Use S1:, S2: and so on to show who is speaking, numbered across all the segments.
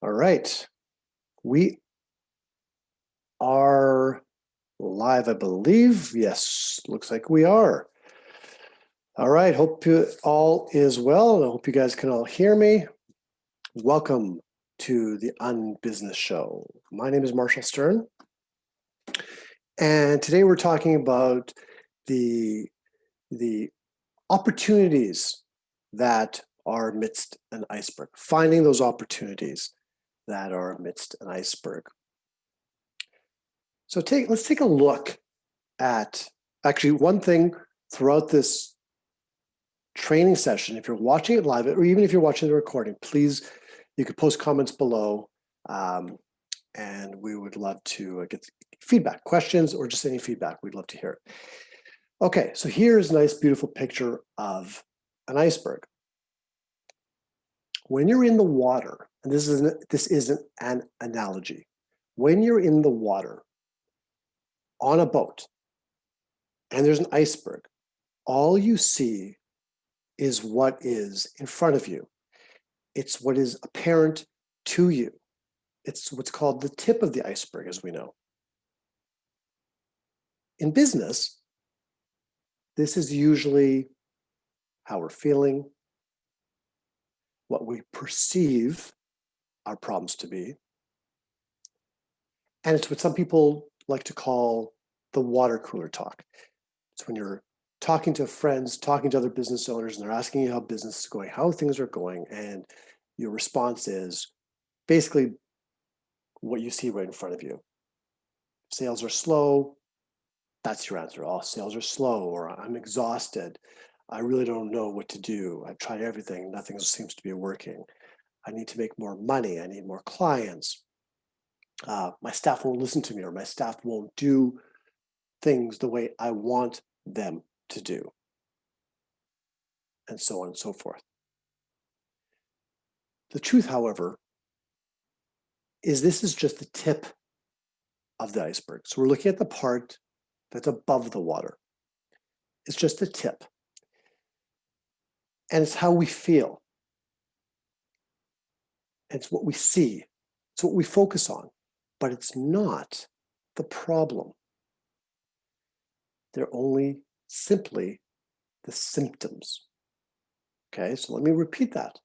S1: All right. We are live, I believe. Yes, looks like we are. All right. Hope all is well. I hope you guys can all hear me. Welcome to the UnBusiness Show. My name is Marshall Stern. And today we're talking about the opportunities that are amidst an iceberg, finding those opportunities that are amidst an iceberg. So let's take a look at actually one thing throughout this training session. If you're watching it live, or even if you're watching the recording, please, you could post comments below, and we would love to get feedback, questions, or just any feedback. We'd love to hear it. Okay, so here's a nice, beautiful picture of an iceberg. When you're in the water, and this isn't an analogy, when you're in the water on a boat and there's an iceberg, all you see is what is in front of you. It's what is apparent to you. It's what's called the tip of the iceberg, as we know. In business, this is usually how we're feeling, what we perceive our problems to be, and it's what some people like to call the water cooler talk. It's when you're talking to friends, talking to other business owners, and they're asking you how business is going, how things are going, and your response is basically what you see right in front of you. Sales are slow, that's your answer. Oh, sales are slow, or I'm exhausted. I really don't know what to do. I've tried everything, nothing seems to be working. I need to make more money, I need more clients. My staff won't listen to me, or my staff won't do things the way I want them to do, and so on and so forth. The truth, however, is this is just the tip of the iceberg. So we're looking at the part that's above the water. It's just the tip. And it's how we feel. It's what we see. It's what we focus on. But it's not the problem. They're only simply the symptoms. Okay, so let me repeat that.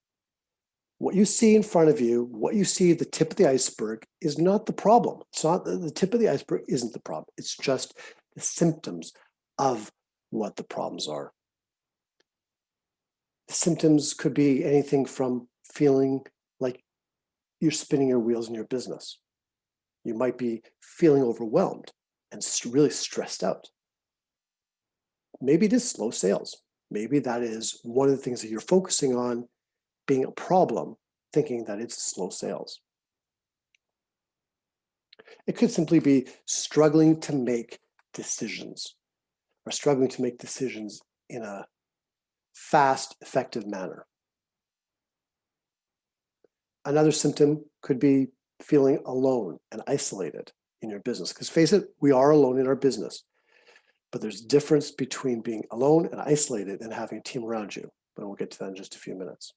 S1: What you see in front of you, what you see at the tip of the iceberg is not the problem. It's not the tip of the iceberg isn't the problem. It's just the symptoms of what the problems are. The symptoms could be anything from feeling like you're spinning your wheels in your business. You might be feeling overwhelmed and really stressed out. Maybe it is slow sales. Maybe that is one of the things that you're focusing on being a problem, thinking that it's slow sales. It could simply be struggling to make decisions, or struggling to make decisions in a fast, effective manner. Another symptom could be feeling alone and isolated in your business. Because face it, we are alone in our business. But there's a difference between being alone and isolated and having a team around you. But we'll get to that in just a few minutes.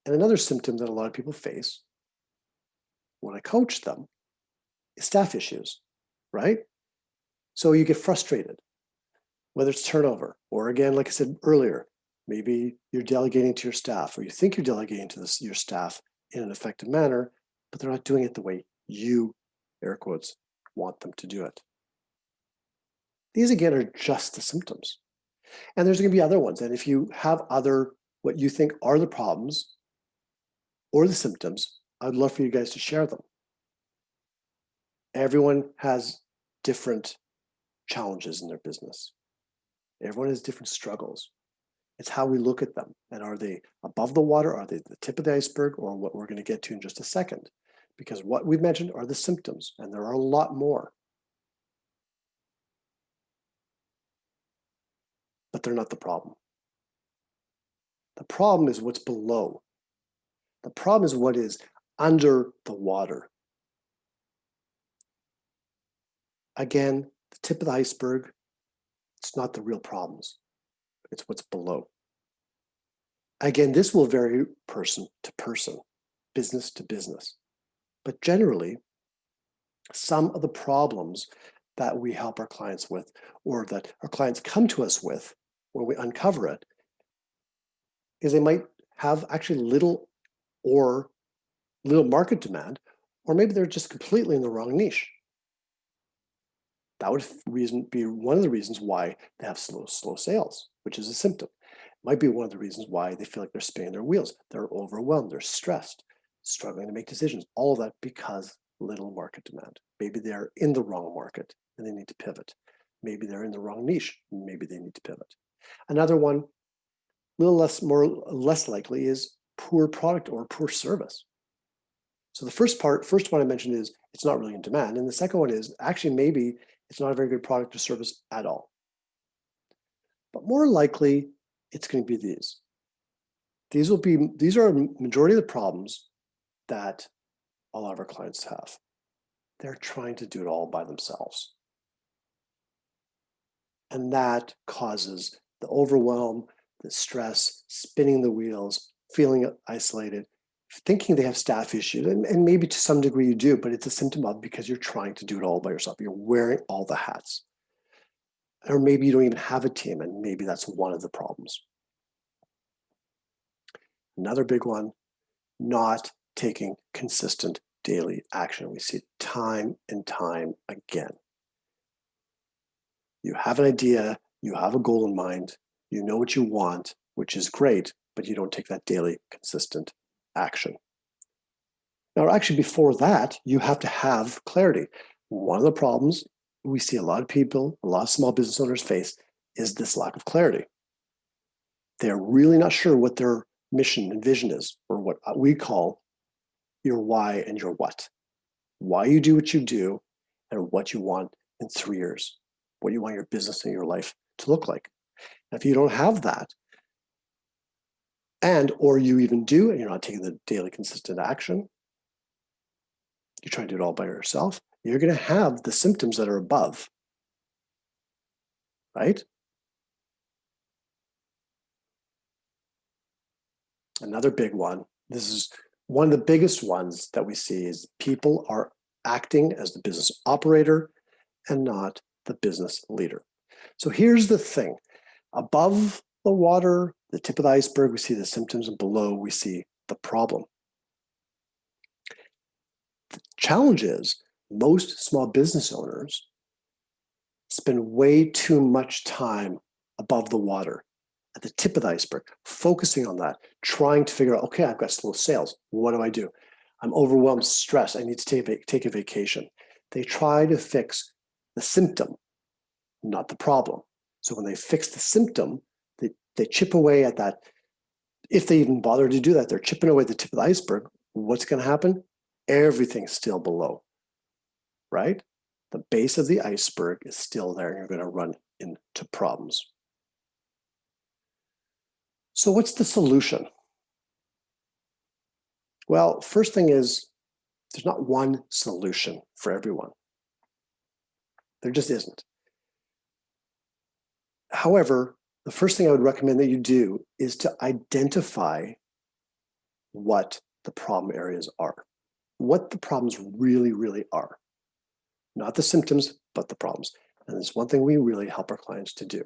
S1: And another symptom that a lot of people face when I coach them is staff issues, right? So you get frustrated, whether it's turnover, or again, like I said earlier, maybe you're delegating to your staff, or you think you're delegating to your staff in an effective manner, but they're not doing it the way you, air quotes, want them to do it. These, again, are just the symptoms. And there's going to be other ones. And if you have other, what you think are the problems or the symptoms, I'd love for you guys to share them. Everyone has different challenges in their business. Everyone has different struggles. It's how we look at them. And are they above the water? Are they the tip of the iceberg? Or what we're going to get to in just a second? Because what we've mentioned are the symptoms, and there are a lot more. But they're not the problem. The problem is what's below. The problem is what is under the water. Again, the tip of the iceberg, it's not the real problems. It's what's below. Again, this will vary person to person, business to business. But generally, some of the problems that we help our clients with, or that our clients come to us with when we uncover it, is they might have actually little market demand, or maybe they're just completely in the wrong niche. That would be one of the reasons why they have slow sales, which is a symptom. It might be one of the reasons why they feel like they're spinning their wheels. They're overwhelmed, they're stressed, struggling to make decisions. All of that because little market demand. Maybe they're in the wrong market and they need to pivot. Maybe they're in the wrong niche. Maybe they need to pivot. Another one, less likely, is poor product or poor service. So the first one I mentioned is it's not really in demand. And the second one is actually maybe it's not a very good product or service at all. But more likely, it's going to be these. These are a majority of the problems that a lot of our clients have. They're trying to do it all by themselves. And that causes the overwhelm, the stress, spinning the wheels, feeling isolated, thinking they have staff issues, and maybe to some degree you do, but it's a symptom of because you're trying to do it all by yourself. You're wearing all the hats. Or maybe you don't even have a team, and maybe that's one of the problems. Another big one, not taking consistent daily action. We see it time and time again. You have an idea, you have a goal in mind, you know what you want, which is great, but you don't take that daily consistent action. Now, actually, before that, you have to have clarity. One of the problems we see a lot of people, a lot of small business owners face is this lack of clarity. They're really not sure what their mission and vision is, or what we call your why and your what. Why you do what you do and what you want in 3 years, what you want your business and your life to look like. And if you don't have that, or you even do, and you're not taking the daily consistent action, you're trying to do it all by yourself, you're going to have the symptoms that are above, right? Another big one, this is one of the biggest ones that we see, is people are acting as the business operator and not the business leader. So here's the thing. Above the water, the tip of the iceberg, we see the symptoms, and below we see the problem. The challenge is most small business owners spend way too much time above the water, at the tip of the iceberg, focusing on that, trying to figure out, okay, I've got slow sales. What do I do? I'm overwhelmed, stressed. I need to take a vacation. They try to fix the symptom, not the problem. So when they fix the symptom, they chip away at that. If they even bother to do that, they're chipping away at the tip of the iceberg. What's going to happen? Everything's still below, right? The base of the iceberg is still there, and you're going to run into problems. So what's the solution? Well, first thing is, there's not one solution for everyone. There just isn't. However, the first thing I would recommend that you do is to identify what the problem areas are, what the problems really, really are. Not the symptoms, but the problems. And it's one thing we really help our clients to do.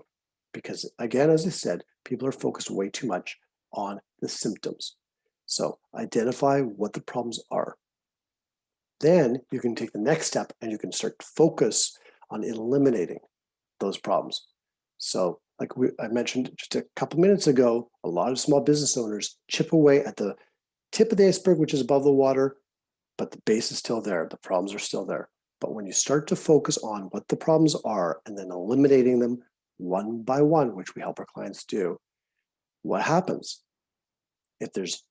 S1: Because again, as I said, people are focused way too much on the symptoms. So identify what the problems are. Then you can take the next step and you can start to focus on eliminating those problems. So like I mentioned just a couple minutes ago, a lot of small business owners chip away at the tip of the iceberg, which is above the water, but the base is still there. The problems are still there. But when you start to focus on what the problems are and then eliminating them one by one, which we help our clients do, what happens? If there's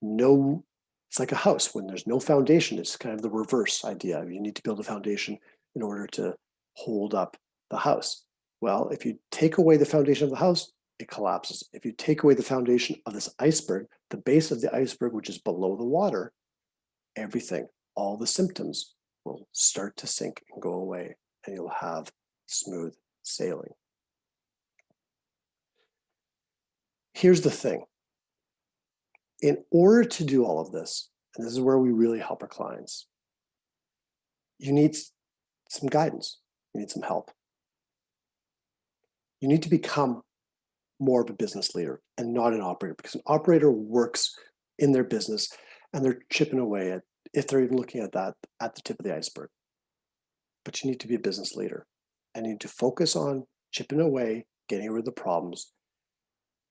S1: no, it's like a house. When there's no foundation, it's kind of the reverse idea. You need to build a foundation in order to hold up the house. Well, if you take away the foundation of the house, it collapses. If you take away the foundation of this iceberg, the base of the iceberg, which is below the water, everything, all the symptoms will start to sink and go away, and you'll have smooth sailing. Here's the thing. In order to do all of this, and this is where we really help our clients, you need some guidance. You need some help. You need to become more of a business leader and not an operator, because an operator works in their business and they're chipping away at, if they're even looking at that, at the tip of the iceberg. But you need to be a business leader and you need to focus on chipping away, getting rid of the problems.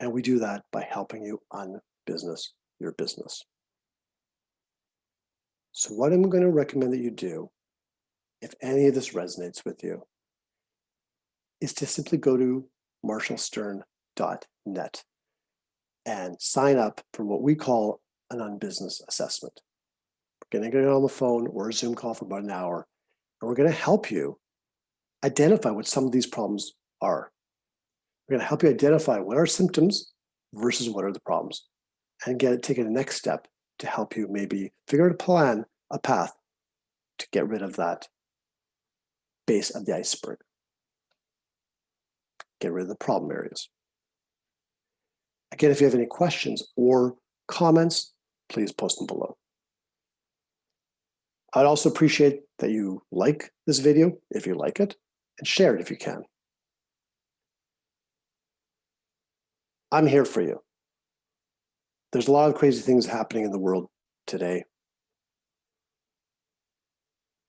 S1: And we do that by helping you unbusiness your business. So what I'm going to recommend that you do, if any of this resonates with you, is to simply go to marshallstern.net and sign up for what we call an UnBusiness assessment. We're going to get on the phone or a Zoom call for about an hour, and we're going to help you identify what some of these problems are. We're going to help you identify what are symptoms versus what are the problems, and take a next step to help you maybe figure out a plan, a path to get rid of that base of the iceberg. Get rid of the problem areas. Again, if you have any questions or comments, please post them below. I'd also appreciate that you like this video if you like it, and share it if you can. I'm here for you. There's a lot of crazy things happening in the world today.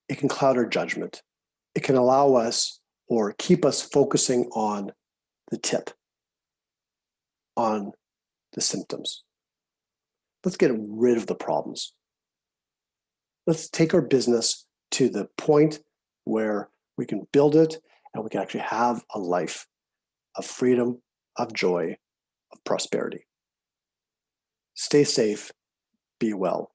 S1: It can cloud our judgment. It can allow us or keep us focusing on the tip, on the symptoms. Let's get rid of the problems. Let's take our business to the point where we can build it and we can actually have a life of freedom, of joy, of prosperity. Stay safe, be well.